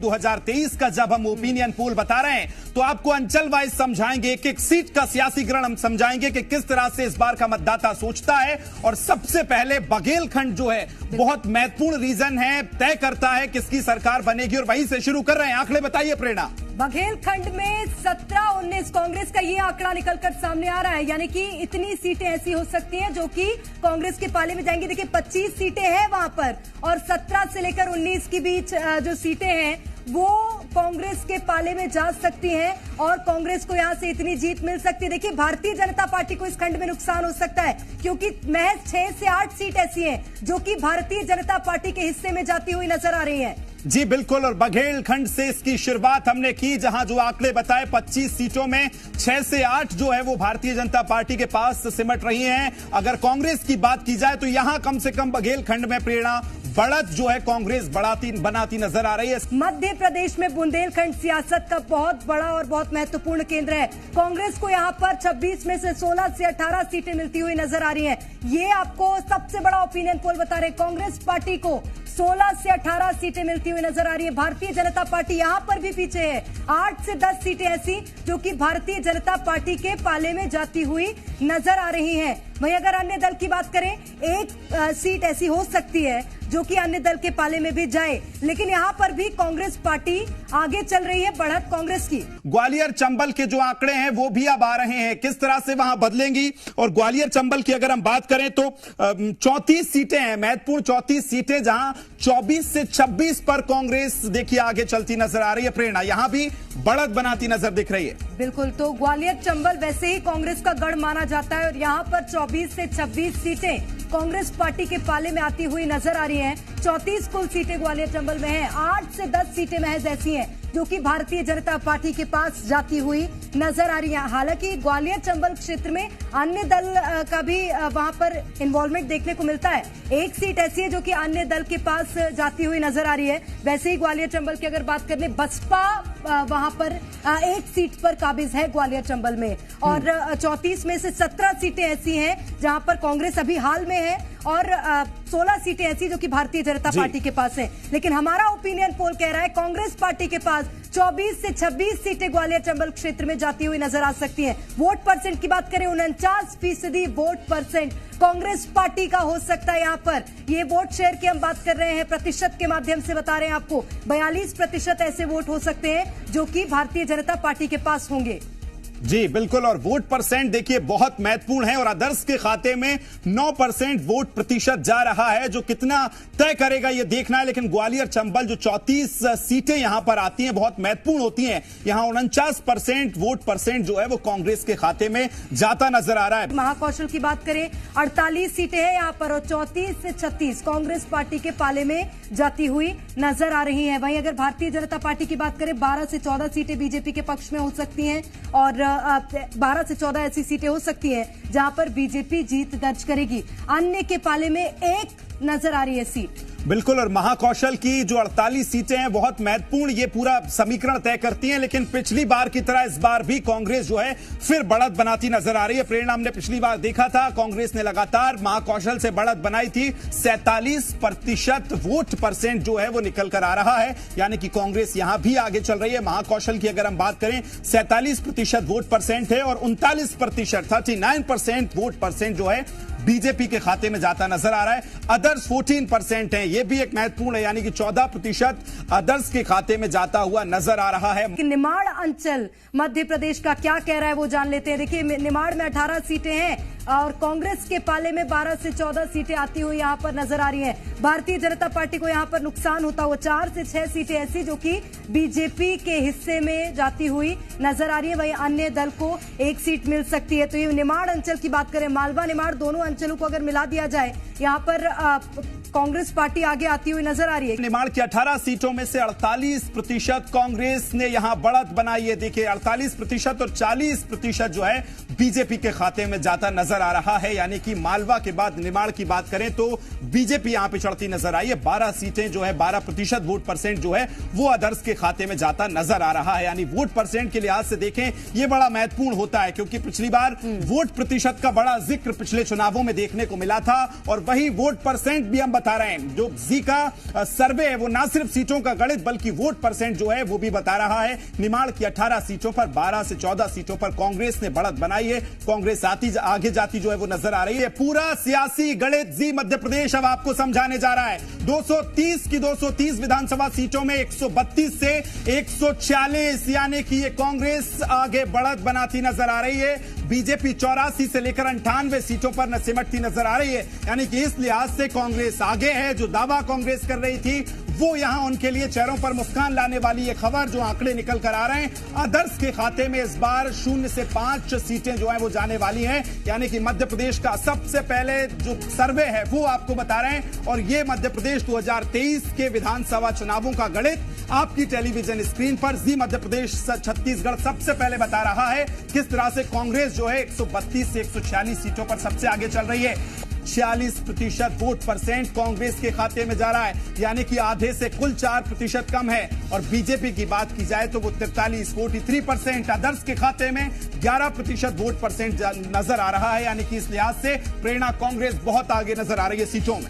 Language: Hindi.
2023 का जब हम ओपिनियन पोल बता रहे हैं तो आपको अंचल वाइज समझाएंगे, एक एक सीट का सियासीकरण हम समझाएंगे कि किस तरह से इस बार का मतदाता सोचता है। और सबसे पहले बघेलखंड जो है बहुत महत्वपूर्ण रीजन है, तय करता है किसकी सरकार बनेगी, और वहीं से शुरू कर रहे हैं। आंकड़े बताइए प्रेरणा। बघेलखंड में 17-19 कांग्रेस का ये आंकड़ा निकलकर सामने आ रहा है, यानी कि इतनी सीटें ऐसी हो सकती हैं जो कि कांग्रेस के पाले में जाएंगी। देखिए 25 सीटें हैं वहां पर, और 17 से लेकर 19 के बीच जो सीटें हैं वो कांग्रेस के पाले में जा सकती हैं, और कांग्रेस को यहां से इतनी जीत मिल सकती है। देखिए भारतीय जनता पार्टी को इस खंड में नुकसान हो सकता है, क्योंकि महज 6 से 8 सीट ऐसी हैं जो कि भारतीय जनता पार्टी के हिस्से में जाती हुई नजर आ रही हैं। जी बिल्कुल, और बघेलखंड से इसकी शुरुआत हमने की, जहां जो आंकड़े बताए 25 सीटों में 6 से 8 जो है वो भारतीय जनता पार्टी के पास सिमट रही हैं। अगर कांग्रेस की बात की जाए तो यहां कम से कम बघेलखंड में प्रेरणा बढ़त जो है कांग्रेस बनाती नजर आ रही है। मध्य प्रदेश में बुंदेलखंड सियासत का बहुत बड़ा और बहुत महत्वपूर्ण केंद्र है। कांग्रेस को यहां पर 26 में से 16 से 18 सीटें मिलती हुई नजर आ रही हैं। ये आपको सबसे बड़ा ओपिनियन पोल बता रहे, कांग्रेस पार्टी को 16 से 18 सीटें मिलती हुई नजर आ रही है। भारतीय जनता पार्टी यहां पर भी पीछे है, 8 से 10 सीटें ऐसी जो कि भारतीय जनता पार्टी के पाले में जाती हुई नजर आ रही हैं। वहीं अगर अन्य दल की बात करें, एक सीट ऐसी हो सकती है जो कि अन्य दल के पाले में भी जाए, लेकिन यहां पर भी कांग्रेस पार्टी आगे चल रही है, बढ़त कांग्रेस की। ग्वालियर चंबल के जो आंकड़े हैं वो भी अब आ रहे हैं, किस तरह से वहां बदलेंगी। और ग्वालियर चंबल की अगर हम बात करें तो 34 सीटें हैं, महत्वपूर्ण 34 सीटें, जहां 24 से 26 पर कांग्रेस देखिए आगे चलती नजर आ रही है। प्रेरणा यहां भी बढ़त बनाती नजर दिख रही है। बिल्कुल, तो ग्वालियर चंबल वैसे ही कांग्रेस का गढ़ माना जाता है, और यहां पर 24 से 26 सीटें कांग्रेस पार्टी के पाले में आती हुई नजर आ रही हैं। 34 कुल सीटें ग्वालियर चंबल में हैं, 8 से 10 सीटें महज ऐसी हैं जो कि भारतीय जनता पार्टी के पास जाती हुई नजर आ रही है। हालांकि ग्वालियर चंबल क्षेत्र में अन्य दल का भी वहां पर इन्वॉल्वमेंट देखने को मिलता है। एक सीट ऐसी है जो कि अन्य दल के पास जाती हुई नजर आ रही है। वैसे ही ग्वालियर चंबल की अगर बात करें, बसपा वहां पर एक सीट पर काबिज है ग्वालियर चंबल में, और 34 में से 17 सीटें ऐसी हैं जहां पर कांग्रेस अभी हाल में है, और 16 सीटें ऐसी जो कि भारतीय जनता पार्टी के पास है। लेकिन हमारा ओपिनियन पोल कह रहा है कांग्रेस पार्टी के पास 24 से 26 सीटें ग्वालियर चंबल क्षेत्र में जाती हुई नजर आ सकती हैं। वोट परसेंट की बात करें, 49% वोट परसेंट कांग्रेस पार्टी का हो सकता है। यहां पर ये वोट शेयर की हम बात कर रहे हैं, प्रतिशत के माध्यम से बता रहे हैं आपको, 42% ऐसे वोट हो सकते हैं जो कि भारतीय जनता पार्टी के पास होंगे। जी बिल्कुल, और वोट परसेंट देखिए बहुत महत्वपूर्ण है, और आदर्श के खाते में 9% वोट प्रतिशत जा रहा है, जो कितना तय करेगा ये देखना है। लेकिन ग्वालियर चंबल जो 34 सीटें यहां पर आती हैं बहुत महत्वपूर्ण होती हैं, यहां 49% वोट परसेंट जो है वो कांग्रेस के खाते में जाता नजर आ रहा है। महाकौशल की बात करें, 48 सीटें हैं यहां पर, और 34 से 36 कांग्रेस पार्टी के पाले में जाती हुई नजर आ रही है। वहीं अगर भारतीय जनता पार्टी की बात करें, 12 से 14 सीटें बीजेपी के पक्ष में हो सकती हैं, और 12 से 14 ऐसी सीटें हो सकती हैं जहां पर बीजेपी जीत दर्ज करेगी। अन्य के पाले में एक नजर आ रही है सीट। बिल्कुल, और महाकौशल की जो 48 सीटें हैं बहुत महत्वपूर्ण, ये पूरा समीकरण तय करती हैं। लेकिन पिछली बार की तरह इस बार भी कांग्रेस जो है फिर बढ़त बनाती नजर आ रही है। प्रेरणा, हमने पिछली बार देखा था कांग्रेस ने लगातार महाकौशल से बढ़त बनाई थी, 47% वोट परसेंट जो है वो निकल कर आ रहा है, यानी कि कांग्रेस यहां भी आगे चल रही है। महाकौशल की अगर हम बात करें, 47% वोट परसेंट है, और 39% 39% वोट परसेंट जो है बीजेपी के खाते में जाता नजर आ रहा है। अदर्स 14% है, यह भी एक महत्वपूर्ण है, यानी कि 14% अदर्स के खाते में जाता हुआ नजर आ रहा है। निमाड़ अंचल मध्य प्रदेश का क्या कह रहा है वो जान लेते हैं। देखिए निमाड़ में 18 सीटें हैं, और कांग्रेस के पाले में 12 से 14 सीटें आती हुई यहां पर नजर आ रही हैं। भारतीय जनता पार्टी को यहां पर नुकसान होता हुआ 4 से 6 सीटें ऐसी जो कि बीजेपी के हिस्से में जाती हुई नजर आ रही है। वहीं अन्य दल को एक सीट मिल सकती है। तो ये निमाड़ अंचल की बात करें, मालवा निमाड़ दोनों अंचलों को अगर मिला दिया जाए, यहां पर कांग्रेस पार्टी आगे आती हुई नजर आ रही है। निमाड़ की 18 सीटों में से 48% कांग्रेस ने यहां बढ़त बनाई है। देखिए 48% और 40% जो है बीजेपी के खाते में जाता नजर आ रहा है, यानी कि मालवा के बाद निमाड़ की बात करें तो बीजेपी यहां पे चढ़ती नजर आई है। 12 सीटें जो है 12% वोट परसेंट जो है वो अदर्स के खाते में जाता नजर आ रहा है। यानी वोट परसेंट के लिहाज से देखें ये बड़ा महत्वपूर्ण होता है, क्योंकि पिछली बार वोट प्रतिशत का बड़ा जिक्र पिछले चुनावों में देखने को मिला था, और वही वोट परसेंट भी हम बता रहे हैं। जो जी का सर्वे है वो ना सिर्फ सीटों का गणित बल्कि वोट परसेंट जो है वो भी बता रहा है। निमाड़ की 18 सीटों पर 12 से 14 सीटों पर कांग्रेस ने बढ़त बनाई है। कांग्रेस आगे जाती जो है वो नजर आ रही है। पूरा सियासी गणित जी मध्य प्रदेश अब आपको समझाने जा रहा है। 230 की 230 विधानसभा सीटों में 132 से 146 यानी कि ये कांग्रेस आगे बढ़त बनाती नजर आ रही है। बीजेपी 84 से लेकर 98 सीटों पर न सिमटती नजर आ रही है। यानी कि इस लिहाज से कांग्रेस आगे है। जो दावा कांग्रेस कर रही थी वो यहां उनके लिए चेहरों पर मुस्कान लाने वाली ये खबर जो आंकड़े निकल कर आ रहे हैं। आदर्श के खाते में इस बार 0 से 5 सीटें जो है वो जाने वाली हैं। यानी कि मध्य प्रदेश का सबसे पहले जो सर्वे है वो आपको बता रहे हैं। और ये मध्य प्रदेश 2023 के विधानसभा चुनावों का गणित आपकी टेलीविजन स्क्रीन पर जी मध्य प्रदेश छत्तीसगढ़ सबसे पहले बता रहा है किस तरह से कांग्रेस जो है 132 से 146 सीटों पर सबसे आगे चल रही है। 46% वोट परसेंट कांग्रेस के खाते में जा रहा है, यानी कि आधे से कुल 4% कम है। और बीजेपी की बात की जाए तो वो 43% आदर्श के खाते में 11% वोट परसेंट नजर आ रहा है। यानी कि इस लिहाज से प्रेरणा कांग्रेस बहुत आगे नजर आ रही है सीटों में।